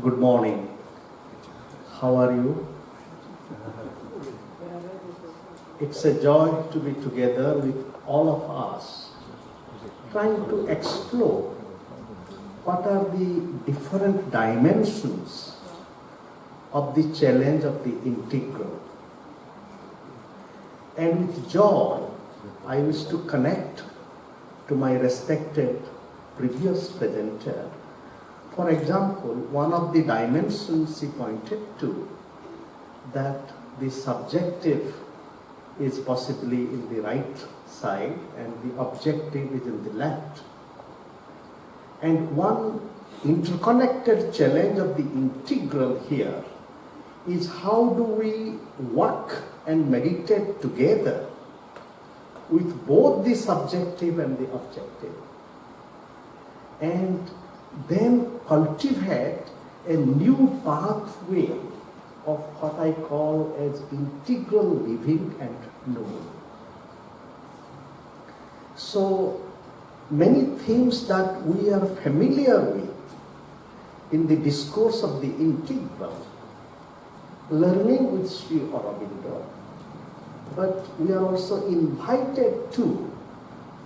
Good morning. How are you? It's a joy to be together with all of us, trying to explore what are the different dimensions of the challenge of the integral. And with joy, I wish to connect to my respected previous presenter. For example, one of the dimensions he pointed to, that the subjective is possibly in the right side and the objective is in the left. And one interconnected challenge of the integral here is how do we work and meditate together with both the subjective and the objective, and then cultivate a new pathway of what I call as integral living and knowing. So many themes that we are familiar with in the discourse of the integral, learning with Sri Auroville, but we are also invited to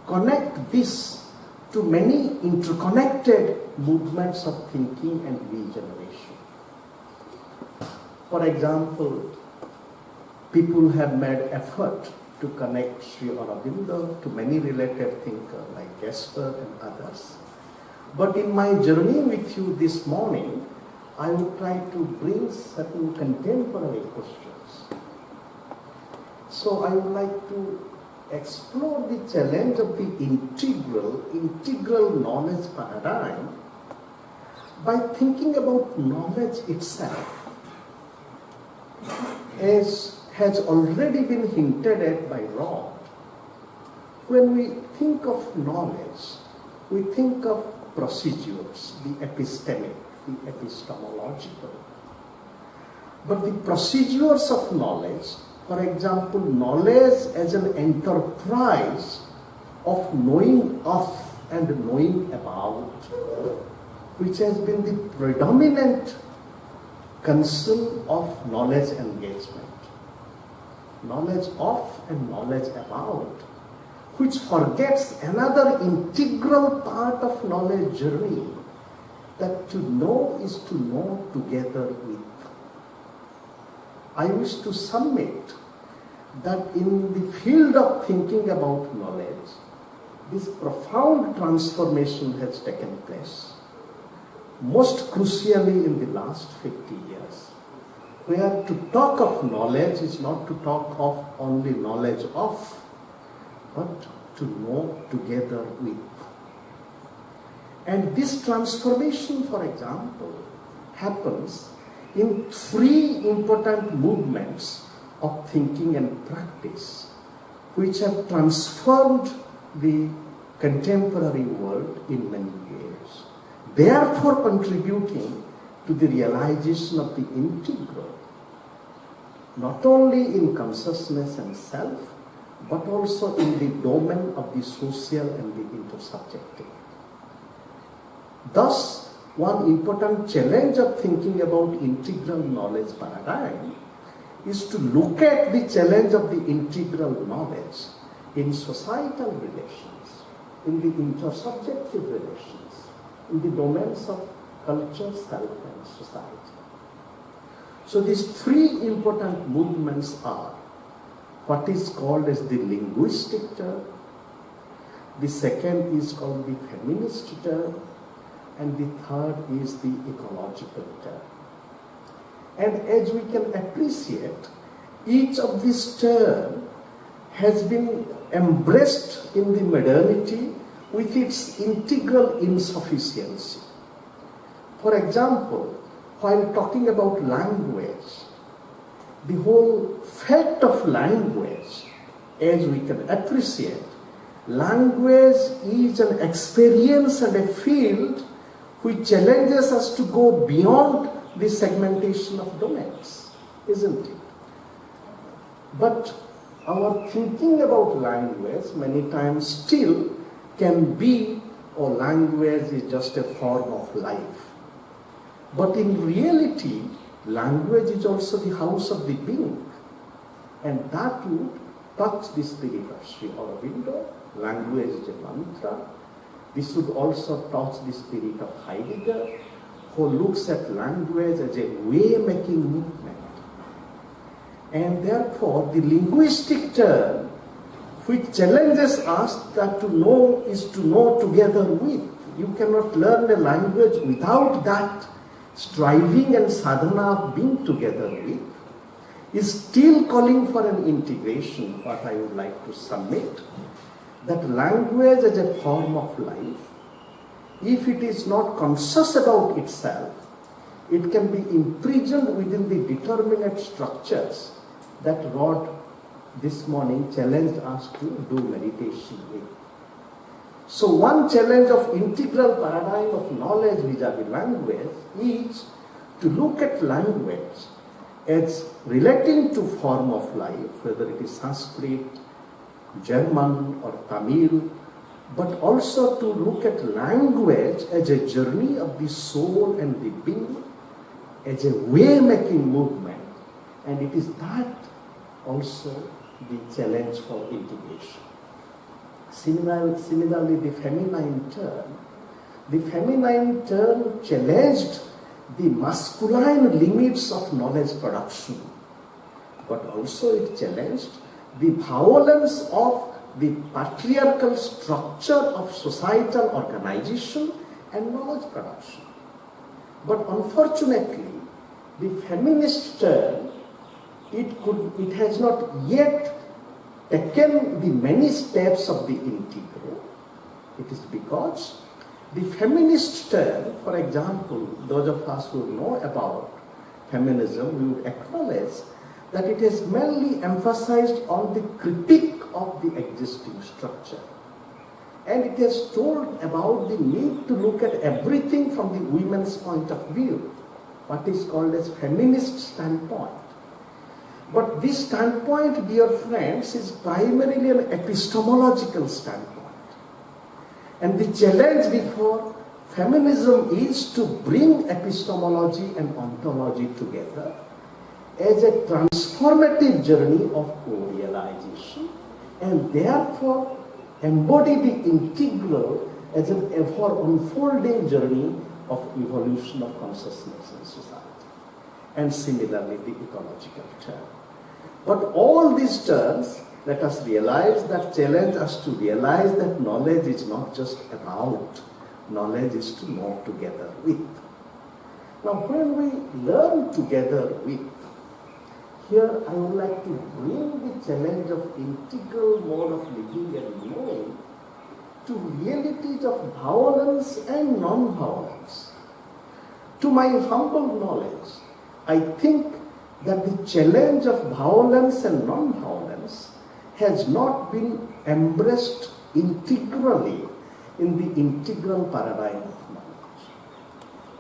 connect this to many interconnected movements of thinking and regeneration. For example, people have made effort to connect Sri Aurobindo to many related thinkers like Gesper and others. But in my journey with you this morning, I will try to bring certain contemporary questions. So I would like to explore the challenge of the integral knowledge paradigm by thinking about knowledge itself, as has already been hinted at by Rod. When we think of knowledge, we think of procedures, the epistemic, the epistemological. But the procedures of knowledge, for example, knowledge as an enterprise of knowing of and knowing about, which has been the predominant concern of knowledge engagement. Knowledge of and knowledge about, which forgets another integral part of knowledge journey, that to know is to know together with. I wish to submit that in the field of thinking about knowledge, this profound transformation has taken place, most crucially in the last 50 years, where to talk of knowledge is not to talk of only knowledge of, but to know together with. And this transformation, for example, happens in three important movements of thinking and practice, which have transformed the contemporary world in many ways, therefore contributing to the realization of the integral, not only in consciousness and self, but also in the domain of the social and the intersubjective. Thus, one important challenge of thinking about integral knowledge paradigm is to look at the challenge of the integral knowledge in societal relations, in the intersubjective relations, in the domains of culture, self, and society. So these three important movements are what is called as the linguistic turn, the second is called the feminist turn, and the third is the ecological turn. And as we can appreciate, each of these terms has been embraced in the modernity with its integral insufficiency. For example, while talking about language, the whole fact of language, as we can appreciate, language is an experience and a field which challenges us to go beyond the segmentation of domains, isn't it? But our thinking about language many times still can be, or language is just a form of life. But in reality, language is also the house of the being. And that would touch the spirit of Sri Aurobindo. Language is a mantra. This would also touch the spirit of Heidegger, who looks at language as a way-making movement. And therefore, the linguistic term, which challenges us that to know is to know together with. You cannot learn a language without that striving and sadhana of being together with, is still calling for an integration. What I would like to submit, that language as a form of life, if it is not conscious about itself, it can be imprisoned within the determinate structures that Rod this morning challenged us to do meditation with. So one challenge of integral paradigm of knowledge vis-a-vis language is to look at language as relating to form of life, whether it is Sanskrit, German or Tamil, but also to look at language as a journey of the soul and the being, as a way-making movement. And it is that also the challenge for integration. Similarly, the feminine term challenged the masculine limits of knowledge production, but also it challenged the violence of the patriarchal structure of societal organization and knowledge production. But unfortunately, the feminist term, it has not yet taken the many steps of the integral. It is because the feminist term, for example, those of us who know about feminism, we would acknowledge that it is mainly emphasized on the critique of the existing structure. And it has told about the need to look at everything from the women's point of view, what is called as feminist standpoint. But this standpoint, dear friends, is primarily an epistemological standpoint. And the challenge before feminism is to bring epistemology and ontology together as a transformative journey of co-realization, and therefore embody the integral as an ever-unfolding journey of evolution of consciousness in society. And similarly, the ecological term. But all these terms, let us realize that challenge us to realize that knowledge is not just about, knowledge is to know together with. Now, when we learn together with, here I would like to bring the challenge of integral mode of living and knowing to realities of violence and non-violence. To my humble knowledge, I think that the challenge of violence and non-violence has not been embraced integrally in the integral paradigm of knowledge.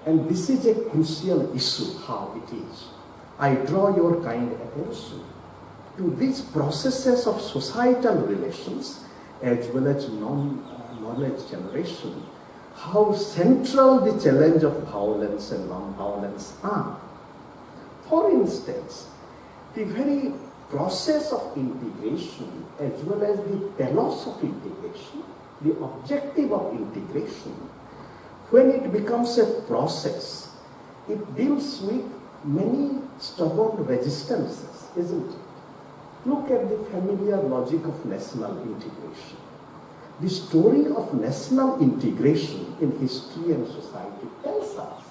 And this is a crucial issue, how it is. I draw your kind attention to these processes of societal relations as well as knowledge generation, how central the challenge of violence and non-violence are. For instance, the very process of integration as well as the telos of integration, the objective of integration, when it becomes a process, it deals with many stubborn resistances, isn't it? Look at the familiar logic of national integration. The story of national integration in history and society tells us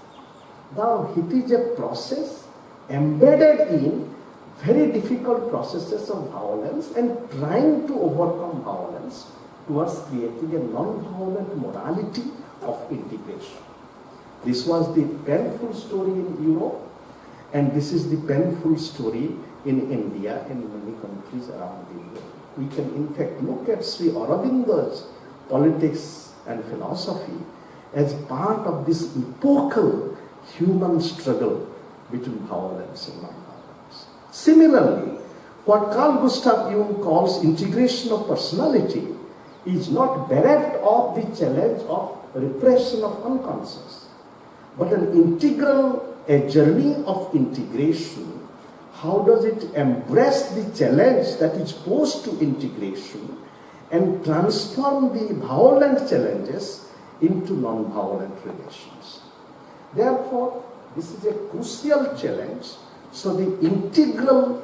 that it is a process embedded in very difficult processes of violence and trying to overcome violence towards creating a non-violent morality of integration. This was the painful story in Europe, and this is the painful story in India and many countries around the world. We can in fact look at Sri Aurobindo's politics and philosophy as part of this epochal human struggle between violence and non-violence. Similarly, what Carl Gustav Jung calls integration of personality is not bereft of the challenge of repression of unconscious. But a journey of integration, how does it embrace the challenge that is posed to integration and transform the violent challenges into non-violent relations? Therefore, this is a crucial challenge. So the integral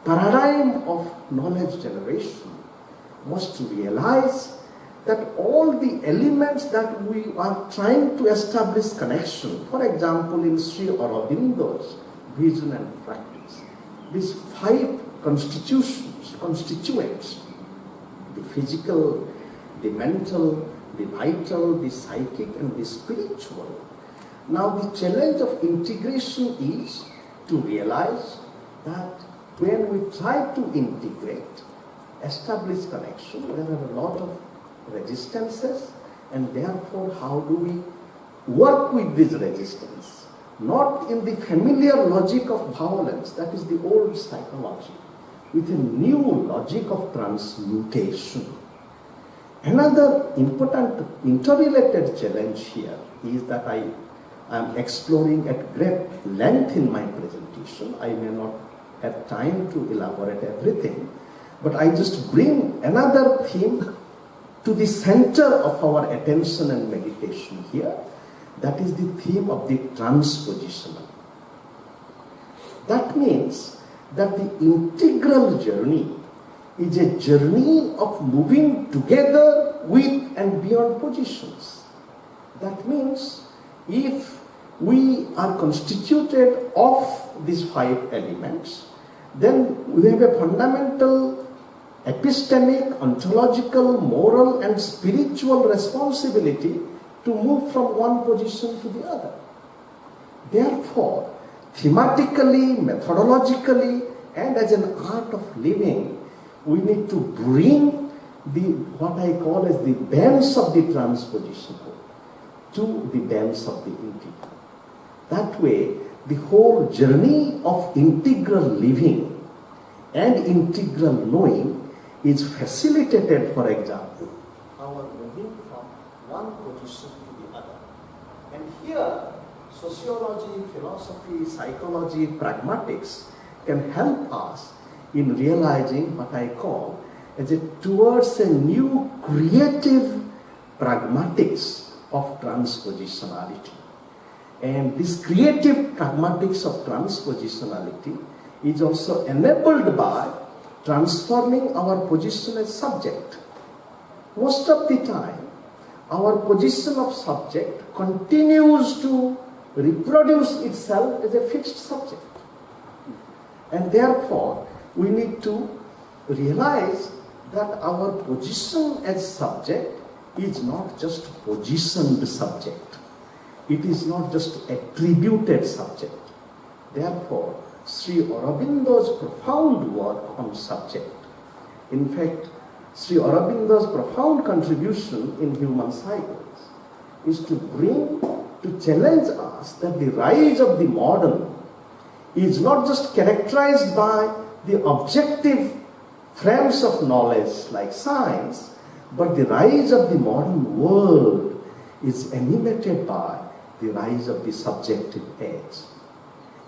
paradigm of knowledge generation must realize that all the elements that we are trying to establish connection, for example, in Sri Aurobindo's vision and practice, these 5 constituents, the physical, the mental, the vital, the psychic, and the spiritual. Now the challenge of integration is to realize that when we try to integrate, establish connection, there are a lot of resistances, and therefore how do we work with this resistance? Not in the familiar logic of violence, that is the old psychology, with a new logic of transmutation. Another important interrelated challenge here is that I am exploring at great length in my presentation. I may not have time to elaborate everything, but I just bring another theme to the center of our attention and meditation here. That is the theme of the transpositional. That means that the integral journey is a journey of moving together with and beyond positions. That means if we are constituted of these 5 elements, then we have a fundamental epistemic, ontological, moral, and spiritual responsibility to move from one position to the other. Therefore, thematically, methodologically, and as an art of living, we need to bring what I call as the bands of the transpositional to the bands of the integral. That way, the whole journey of integral living and integral knowing is facilitated, for example, our moving from one position to the other. And here, sociology, philosophy, psychology, pragmatics can help us in realizing what I call as towards a new creative pragmatics of transpositionality. And this creative pragmatics of transpositionality is also enabled by transforming our position as subject. Most of the time, our position of subject continues to reproduce itself as a fixed subject. And therefore, we need to realize that our position as subject is not just positioned subject. It is not just attributed subject. Therefore, Sri Aurobindo's profound work on subject, in fact, Sri Aurobindo's profound contribution in human cycles is to challenge us that the rise of the modern is not just characterized by the objective frames of knowledge like science, but the rise of the modern world is animated by the rise of the subjective edge.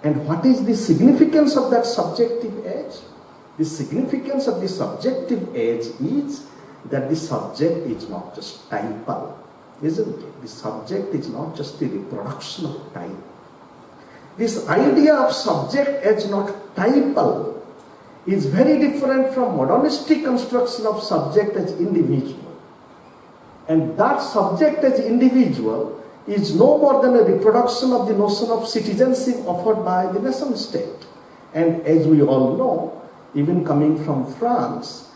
And what is the significance of that subjective edge? The significance of the subjective edge is that the subject is not just typal, isn't it? The subject is not just the reproduction of type. This idea of subject as not typal is very different from modernistic construction of subject as individual. And that subject as individual is no more than a reproduction of the notion of citizenship offered by the nation state. And as we all know, even coming from France,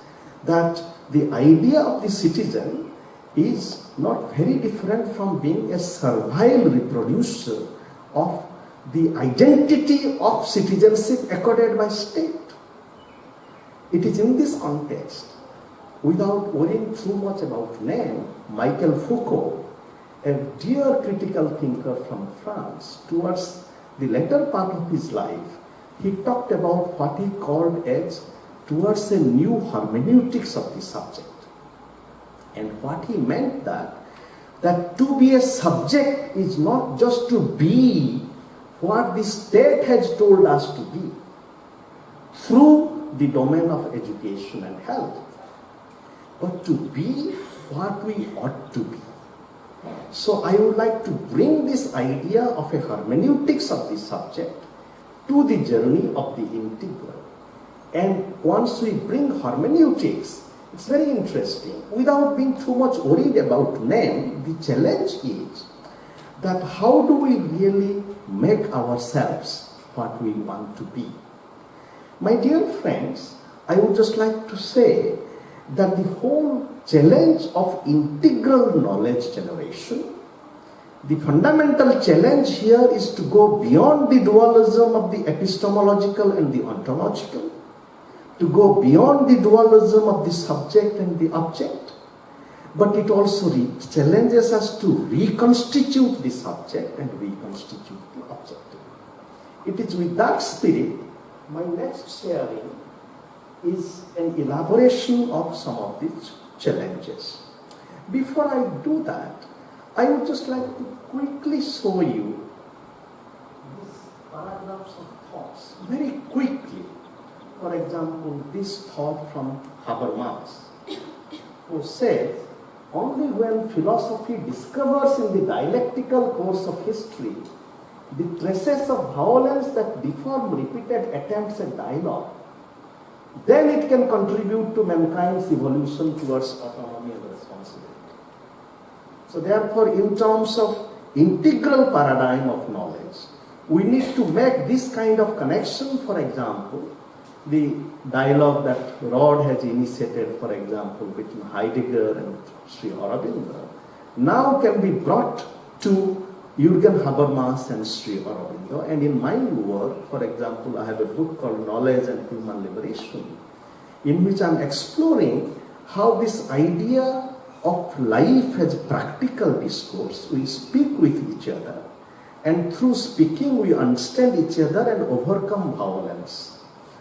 that the idea of the citizen is not very different from being a servile reproducer of the identity of citizenship accorded by state. It is in this context, without worrying too much about name, Michel Foucault, a dear critical thinker from France, towards the latter part of his life, he talked about what he called as towards a new hermeneutics of the subject. And what he meant that that to be a subject is not just to be what the state has told us to be through the domain of education and health, but to be what we ought to be. So I would like to bring this idea of a hermeneutics of the subject to the journey of the integral. And once we bring hermeneutics, it's very interesting. Without being too much worried about name, the challenge is that how do we really make ourselves what we want to be? My dear friends, I would just like to say that the whole challenge of integral knowledge generation, the fundamental challenge here is to go beyond the dualism of the epistemological and the ontological, to go beyond the dualism of the subject and the object, but it also challenges us to reconstitute the subject and reconstitute the object. It is with that spirit, my next sharing is an elaboration of some of these challenges. Before I do that, I would just like to quickly show you these paragraphs of thoughts very quickly. For example, this thought from Habermas, who says, only when philosophy discovers in the dialectical course of history the traces of violence that deform repeated attempts at dialogue, then it can contribute to mankind's evolution towards autonomy and responsibility. So therefore, in terms of integral paradigm of knowledge, we need to make this kind of connection. For example, the dialogue that Rod has initiated, for example, between Heidegger and Sri Aurobindo, now can be brought to Jürgen Habermas and Sri Aurobindo. And in my work, for example, I have a book called Knowledge and Human Liberation, in which I am exploring how this idea of life as practical discourse, we speak with each other, and through speaking we understand each other and overcome violence.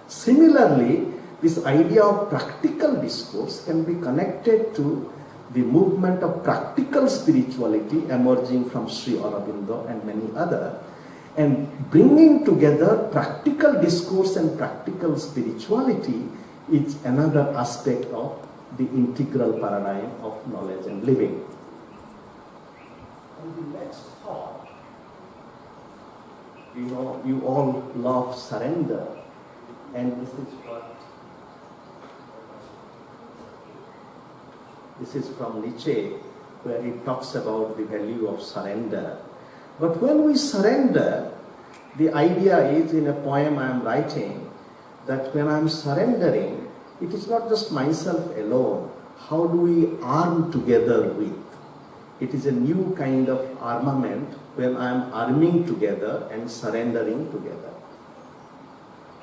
Similarly, this idea of practical discourse can be connected to the movement of practical spirituality emerging from Sri Aurobindo and many others, and bringing together practical discourse and practical spirituality is another aspect of the integral paradigm of knowledge and living. And the next thought, you all love surrender, and this is from Nietzsche, where he talks about the value of surrender. But when we surrender, the idea is, in a poem I am writing, that when I am surrendering, it is not just myself alone. How do we arm together with? It is a new kind of armament when I am arming together and surrendering together.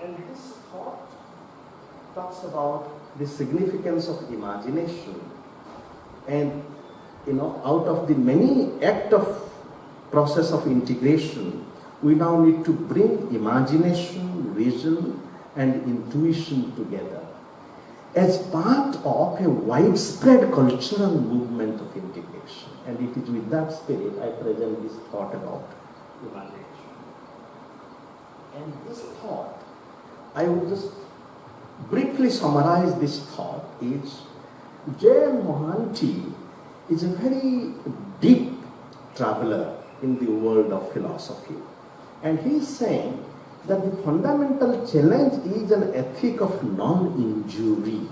And this thought talks about the significance of imagination. And out of the many act of process of integration, we now need to bring imagination, vision, and intuition together as part of a widespread cultural movement of integration. And it is with that spirit I present this thought about imagination. And this thought, I will just briefly summarize this thought, is J.M. Mohanty is a very deep traveler in the world of philosophy. And he is saying that the fundamental challenge is an ethic of non-injury.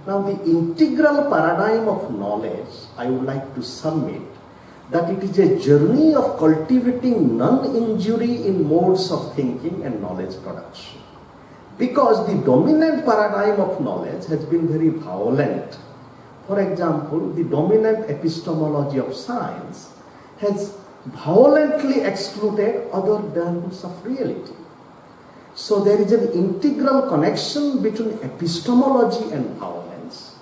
Now, the integral paradigm of knowledge, I would like to submit that it is a journey of cultivating non-injury in modes of thinking and knowledge production. Because the dominant paradigm of knowledge has been very violent. For example, the dominant epistemology of science has violently excluded other terms of reality. So there is an integral connection between epistemology and violence.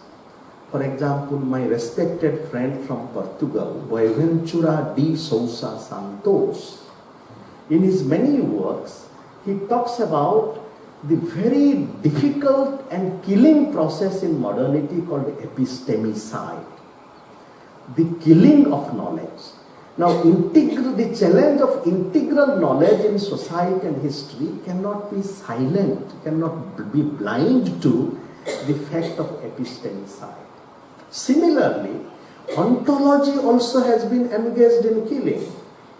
For example, my respected friend from Portugal, Boaventura de Sousa Santos, in his many works, he talks about the very difficult and killing process in modernity called epistemicide. the killing of knowledge. Now, the challenge of integral knowledge in society and history cannot be silent, cannot be blind to the fact of epistemicide. Similarly, ontology also has been engaged in killing.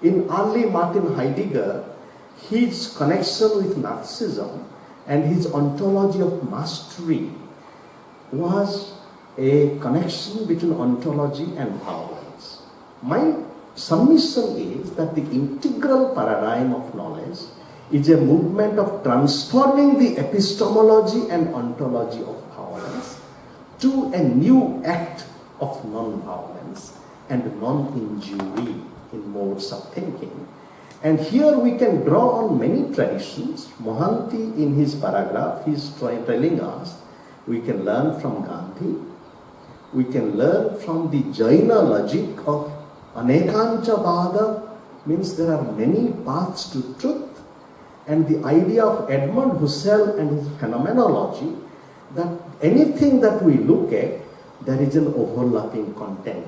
In early Martin Heidegger, his connection with Nazism and his ontology of mastery was a connection between ontology and violence. My submission is that the integral paradigm of knowledge is a movement of transforming the epistemology and ontology of violence to a new act of non-violence and non-injury in modes of thinking. And here we can draw on many traditions. Mohanty, in his paragraph, he is telling us we can learn from Gandhi, we can learn from the Jaina logic of Anekancha, means there are many paths to truth, and the idea of Edmund Husserl and his phenomenology that anything that we look at, there is an overlapping content.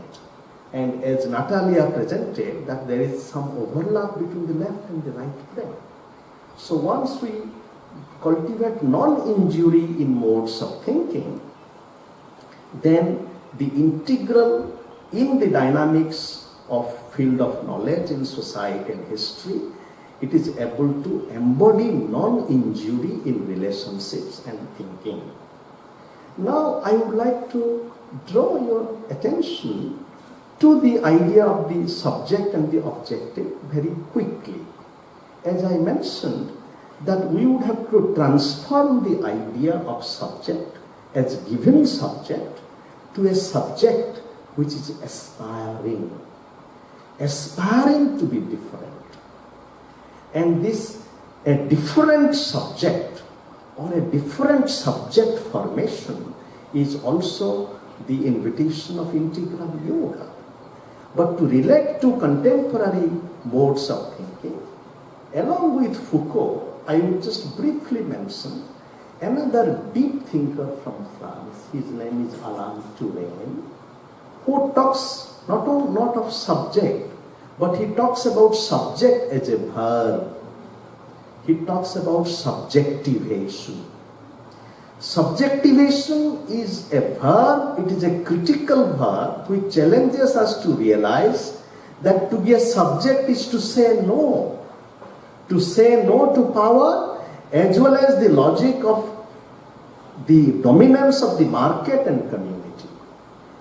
And as Natalia presented, that there is some overlap between the left and the right brain. So once we cultivate non-injury in modes of thinking, then the integral in the dynamics of field of knowledge in society and history, it is able to embody non-injury in relationships and thinking. Now I would like to draw your attention to the idea of the subject and the objective very quickly. As I mentioned, that we would have to transform the idea of subject as given subject to a subject which is aspiring to be different. And this, a different subject or a different subject formation is also the invitation of integral yoga. But to relate to contemporary modes of thinking, along with Foucault, I will just briefly mention another deep thinker from France. His name is Alain Touraine, who talks not of subject, but he talks about subject as a verb. He talks about subjectivation. Subjectivation is a verb, it is a critical verb which challenges us to realize that to be a subject is to say no. To say no to power as well as the logic of the dominance of the market and community.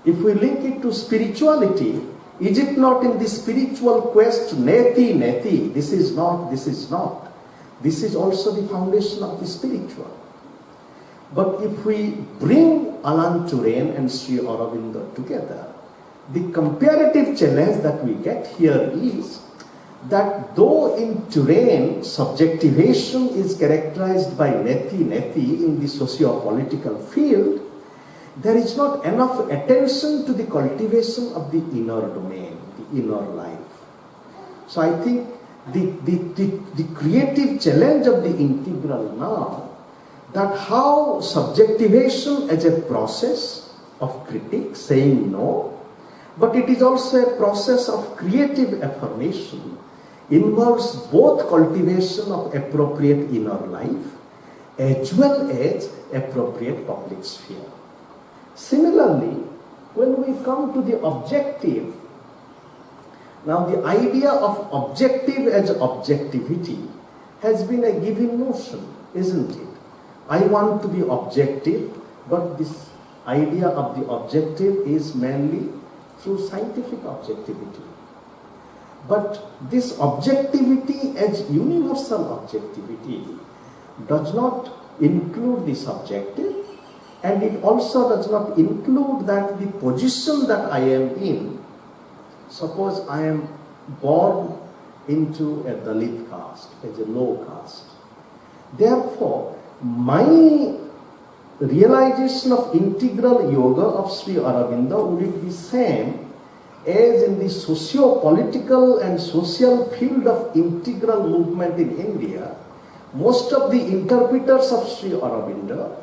If we link it to spirituality, is it not in the spiritual quest, neti, neti, this is not, this is not. This is also the foundation of the spiritual. But if we bring Alain Touraine and Sri Aurobindo together, the comparative challenge that we get here is that though in Touraine subjectivation is characterized by neti in the socio-political field, there is not enough attention to the cultivation of the inner domain, the inner life. So I think the creative challenge of the integral now, that how subjectivation as a process of critique, saying no, but it is also a process of creative affirmation, involves both cultivation of appropriate inner life as well as appropriate public sphere. Similarly, when we come to the objective, now the idea of objective as objectivity has been a given notion, isn't it? I want to be objective, but this idea of the objective is mainly through scientific objectivity. But this objectivity as universal objectivity does not include the subjective, and it also does not include that the position that I am in. Suppose I am born into a Dalit caste, as a low caste. Therefore, my realization of integral yoga of Sri Aurobindo would it be same as in the socio-political and social field of integral movement in India. Most of the interpreters of Sri Aurobindo,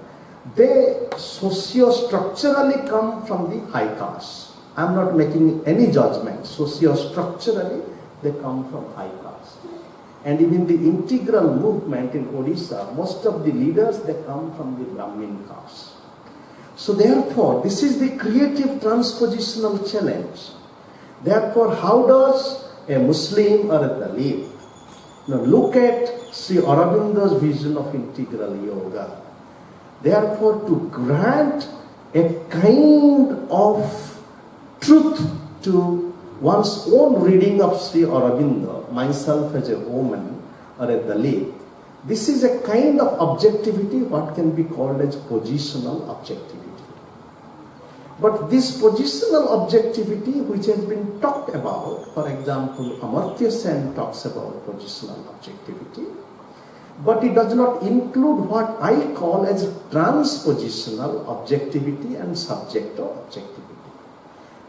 they socio-structurally come from the high caste. I'm not making any judgment. Socio-structurally, they come from high caste. And even the integral movement in Odisha, most of the leaders, they come from the Brahmin caste. So therefore, this is the creative transpositional challenge. Therefore, how does a Muslim or a Dalit look at Sri Aurobindo's vision of integral yoga? Therefore, to grant a kind of truth to one's own reading of Sri Aurobindo, myself as a woman or a Dalit, this is a kind of objectivity what can be called as positional objectivity. But this positional objectivity which has been talked about, for example, Amartya Sen talks about positional objectivity, but it does not include what I call as transpositional objectivity and subjective objectivity.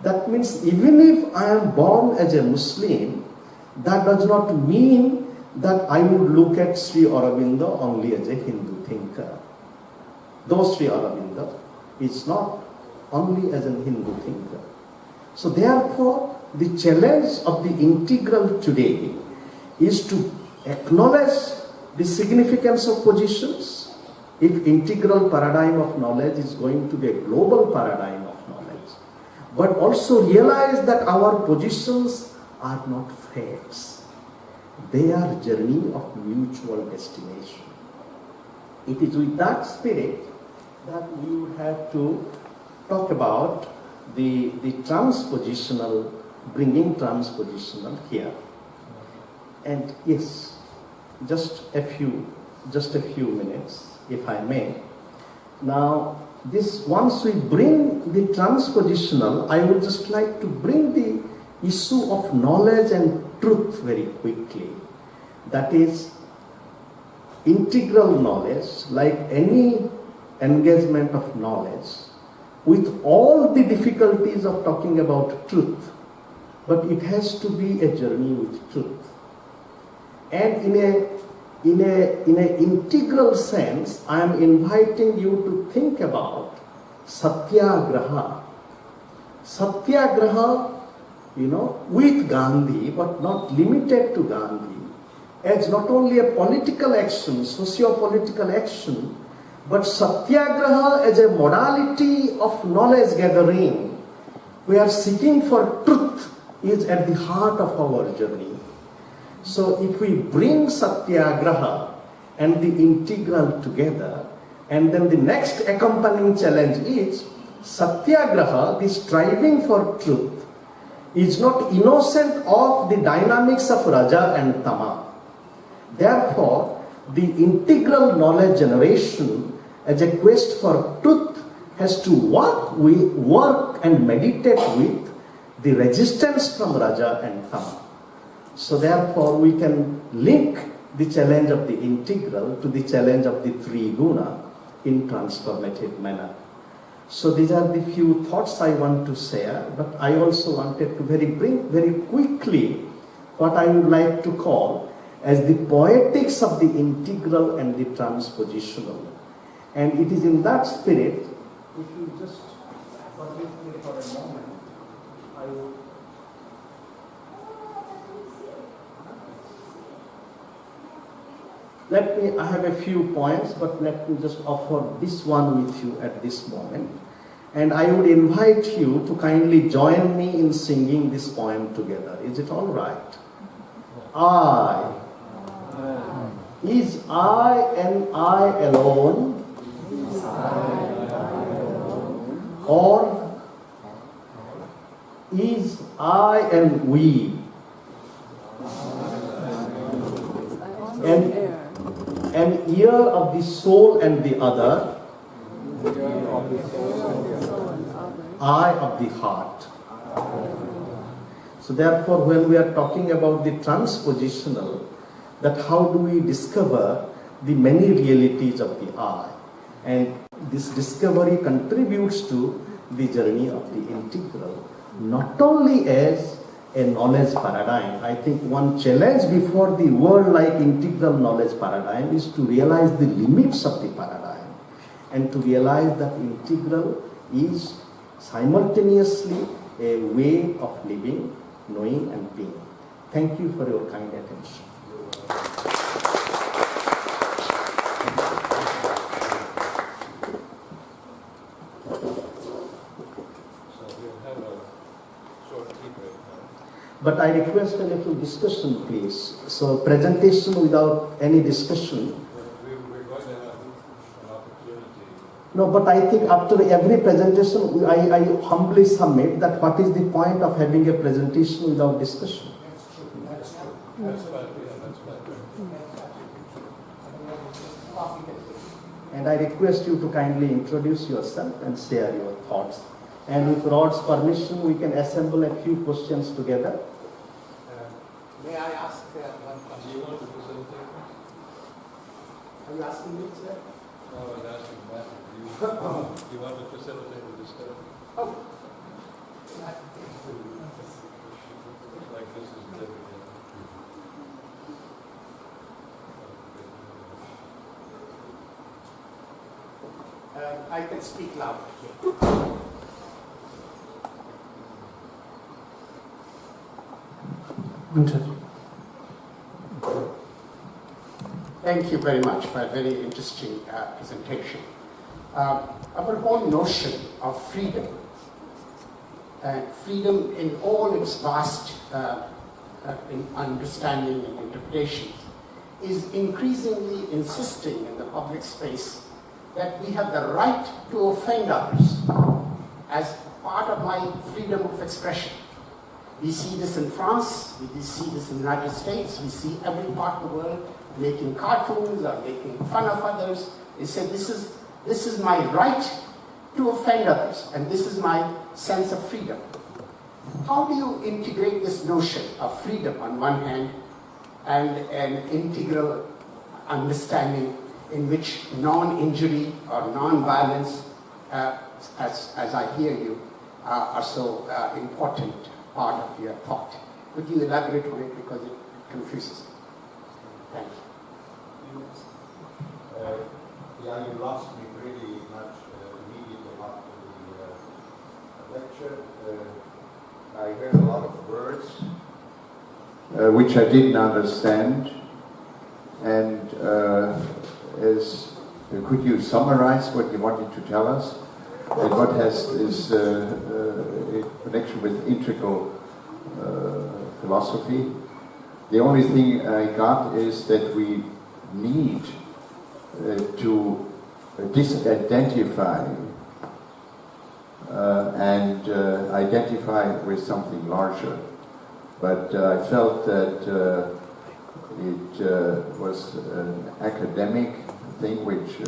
That means even if I am born as a Muslim, that does not mean that I would look at Sri Aurobindo only as a Hindu thinker. Though Sri Aurobindo is not only as a Hindu thinker. So therefore, the challenge of the integral today is to acknowledge the significance of positions. If integral paradigm of knowledge is going to be a global paradigm of knowledge, but also realize that our positions are not fates. They are journey of mutual destination. It is with that spirit that we would have to talk about the transpositional, bringing transpositional here. And yes, just a few minutes, if I may. Now, once we bring the transpositional, I would just like to bring the issue of knowledge and truth very quickly. That is, integral knowledge, like any engagement of knowledge, with all the difficulties of talking about truth, but it has to be a journey with truth. And in an integral sense, I am inviting you to think about satyagraha. Satyagraha, with Gandhi, but not limited to Gandhi, as not only a political action, socio-political action, but satyagraha as a modality of knowledge gathering, where seeking for truth is at the heart of our journey. So if we bring satyagraha and the integral together, and then the next accompanying challenge is satyagraha, the striving for truth, is not innocent of the dynamics of Raja and Tama. Therefore, the integral knowledge generation as a quest for truth has to work and meditate with the resistance from Raja and Tama. So therefore, we can link the challenge of the integral to the challenge of the three guna in transformative manner. So these are the few thoughts I want to share, but I also wanted to bring very quickly what I would like to call as the poetics of the integral and the transpositional. And it is in that spirit, if you just forgive me for a moment, I have a few points, but let me just offer this one with you at this moment. And I would invite you to kindly join me in singing this poem together. Is it all right? I. Is I and I alone? Or is I and we? An ear of the soul and the other, eye of the heart. So therefore, when we are talking about the transpositional, that how do we discover the many realities of the I? And this discovery contributes to the journey of the integral, not only as a knowledge paradigm. I think one challenge before the world-like integral knowledge paradigm is to realize the limits of the paradigm and to realize that integral is simultaneously a way of living, knowing and being. Thank you for your kind attention. But I request a little discussion, please. So presentation without any discussion. We're going to have an opportunity. No, but I think after every presentation, I humbly submit that what is the point of having a presentation without discussion? That's true. That's true. That's fine. Yeah, that's fine. And I request you to kindly introduce yourself and share your thoughts. And with Rod's permission, we can assemble a few questions together. May I ask one question? Do you want to facilitate? Are you asking me, sir? No, I was asking Matthew. Do you want to facilitate the discussion? Oh. Like this is difficult. I can speak loud. Thank you very much for a very interesting presentation. Our whole notion of freedom, freedom in all its vast in understanding and interpretations, is increasingly insisting in the public space that we have the right to offend others as part of my freedom of expression. We see this in France, we see this in the United States, we see every part of the world making cartoons or making fun of others. They say this is my right to offend others, and this is my sense of freedom. How do you integrate this notion of freedom on one hand and an integral understanding in which non-injury or non-violence, as I hear you, are so important part of your thought? Could you elaborate on it, because it confuses me? Thank you. Yeah, you lost me pretty much immediately after the lecture. I heard a lot of words which I didn't understand, and could you summarize what you wanted to tell us? And what has this in connection with integral philosophy? The only thing I got is that we need to disidentify and identify with something larger. But I felt that it was an academic thing which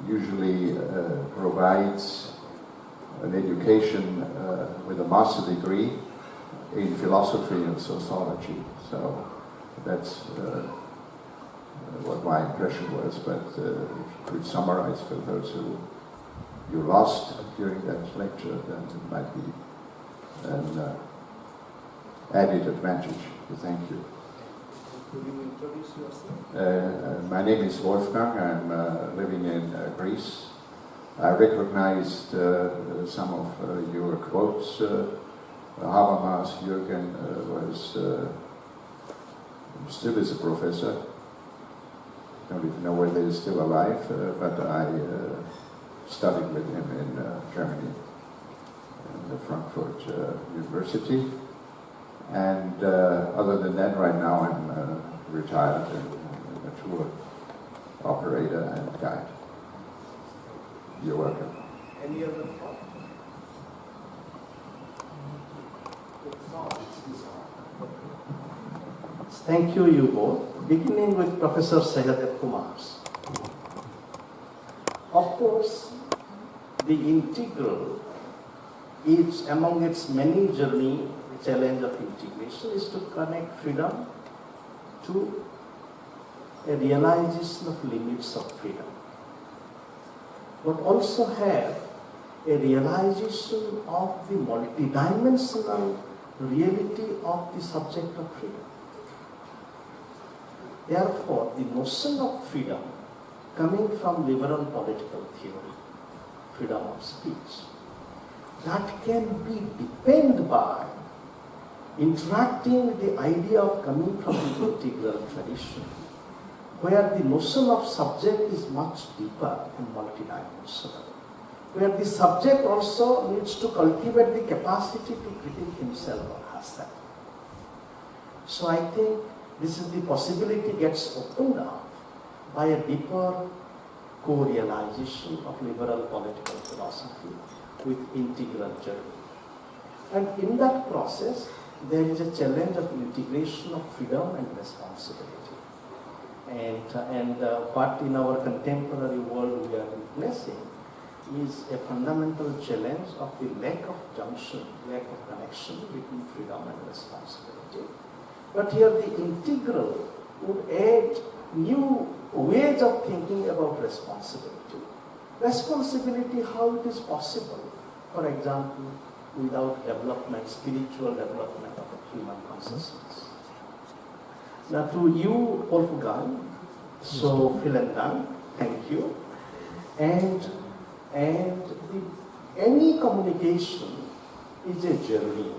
usually provides an education with a master degree in philosophy and sociology. So that's what my impression was. But if you could summarize for those who you lost during that lecture, then it might be an added advantage. Thank you. Could you introduce yourself? My name is Wolfgang. I'm living in Greece. I recognized some of your quotes. Habermas, Jürgen still is a professor. I don't even know whether he's still alive, but I studied with him in Germany, in the Frankfurt University. And other than that, right now I'm retired and a tour operator and guide. You're welcome. Any other thought? Thank you, you both. Beginning with Professor Sahadev Kumar's. Of course, the integral is among its many journey, the challenge of integration is to connect freedom to a realization of limits of freedom, but also have a realization of the multidimensional reality of the subject of freedom. Therefore, the notion of freedom coming from liberal political theory, freedom of speech, that can be defined by interacting with the idea of coming from the integral tradition, where the notion of subject is much deeper and multidimensional, where the subject also needs to cultivate the capacity to critique himself or herself. So I think this is the possibility gets opened up by a deeper co-realization of liberal political philosophy with integral journey. And in that process, there is a challenge of integration of freedom and responsibility. And what in our contemporary world we are witnessing is a fundamental challenge of the lack of junction, lack of connection between freedom and responsibility. But here the integral would add new ways of thinking about responsibility. Responsibility, how it is possible, for example, without development, spiritual development of human consciousness. Now to you, Wolfgang, so vielen Dank, thank you. And any communication is a journey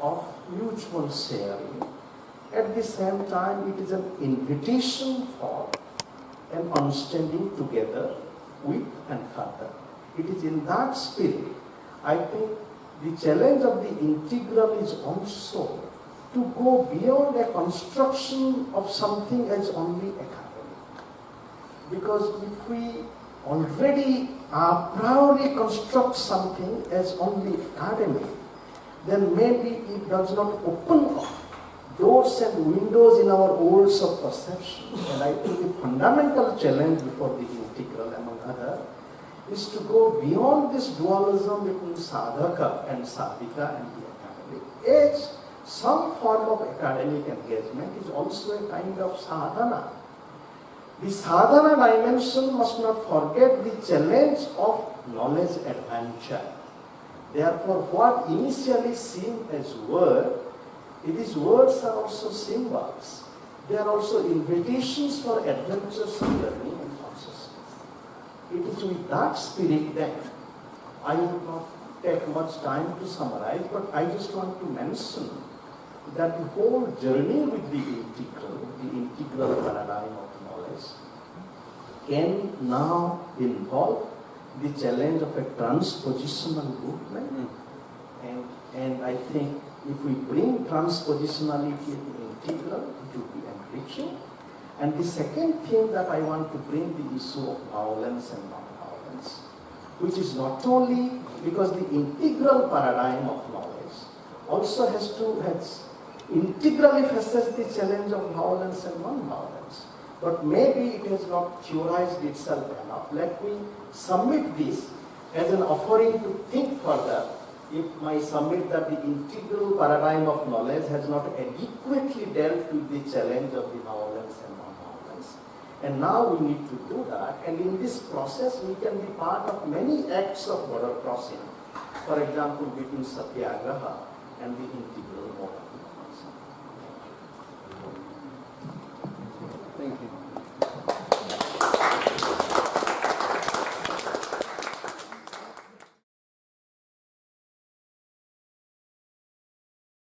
of mutual sharing. At the same time, it is an invitation for an understanding together with and further. It is in that spirit, I think, the challenge of the integral is also to go beyond a construction of something as only academic. Because if we already proudly construct something as only academic, then maybe it does not open up doors and windows in our worlds of perception. And I think the fundamental challenge before the integral, among others, is to go beyond this dualism between sadhaka and sadhika and the academic. As some form of academic engagement is also a kind of sadhana. The sadhana dimension must not forget the challenge of knowledge adventure. Therefore, what initially seemed as word, these words are also symbols. They are also invitations for adventures of learning and consciousness. It is with that spirit that I would not take much time to summarize, but I just want to mention that the whole journey with the integral paradigm of knowledge can now involve the challenge of a transpositional movement. And I think if we bring transpositionality to integral, it will be enriching. And the second thing that I want to bring the issue of violence and non-violence, which is not only because the integral paradigm of knowledge also has integrally faces the challenge of violence and non-violence. But maybe it has not theorized itself enough. Let me submit this as an offering to think further. If I submit that the integral paradigm of knowledge has not adequately dealt with the challenge of the violence and non-violence. And now we need to do that. And in this process, we can be part of many acts of border crossing. For example, between Satyagraha and the integral movement.